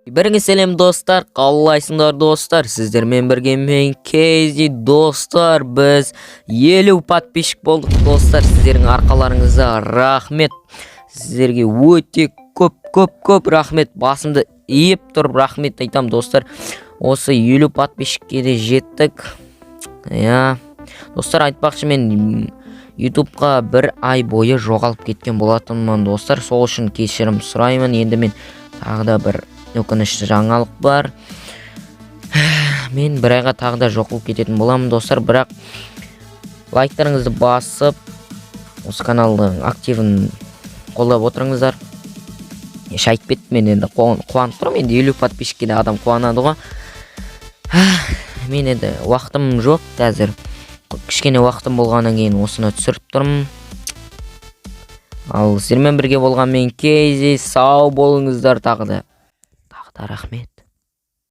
Біріңе сәлем достар, қалайсыңдар достар? Сіздермен бірге мен Кейзи достар. Біз 50 подписчик болдық достар. Сіздердің арқаларыңызға рахмет. Сіздерге өте көп рахмет. Басымды иіп тұрып рахмет айтам достар. Осы 50 подписчикке де жеттік. Достар, айтпақшы, мен YouTube'қа бір ай бойы жоғалып кеткен болатынмын достар. Сол үшін кешірім сұраймын. Енді мен тағы да бір өкінішті жаңалық бар. Мен бір айға тағы да жоғалып кететін боламын достар. Бірақ лайктарыңызды басып, осы каналдың активін қолдап отырыңыздар. Еш айтып кетті, мен енді қуанып тұрмын. Енді 50 подписчикке де адам қуанады ғой. Мен енді уақытым жоқ қазір. Кішкене уақытым болғаннан кейін осыны түсіріп тұрмын. Ал сіздермен бірге болған мен Кейзи, сау болыңыздар тағы да рахмет.